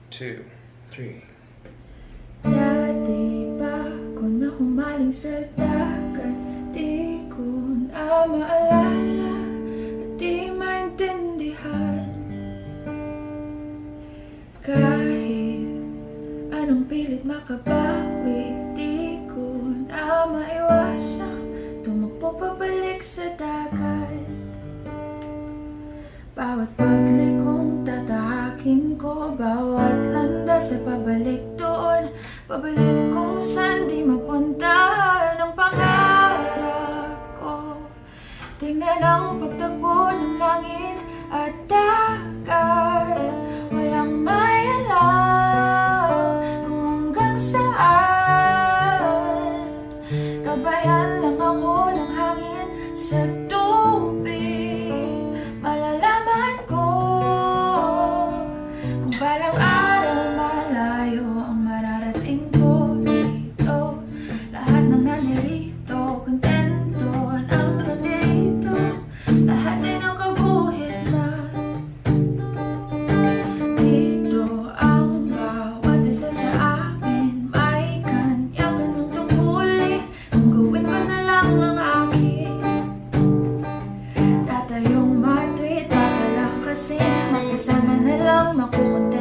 2, 3. Dati pa ko na humaling sa dagat, di ko na maalala at di maintindihan. Kahit anong pilit makabawi, di ko na maiwasan tumakbo pabalik sa dagat. Bawat paglikong tatahakin ko, bawat landas ay pabalik doon, pabalik kung saan di mapuntahan ang pangarap ko. Tingnan ang pagtakbo ng langit at dagat, walang may alam kung hanggang saan. Kabayan lang ako ng hangin sa tubig, malalaman ko kung balang araw malayo ang mararating ko dito. Lahat ng nandirito, kontento ang nandito, lahat ay nakaguhit na. Dito ang bawat isa sa amin, may kanya-kanyang tungkulin. Kung gawin mo na lang ang akin, tatayong matuwid, papalakasin, magkasama na lang makukontent.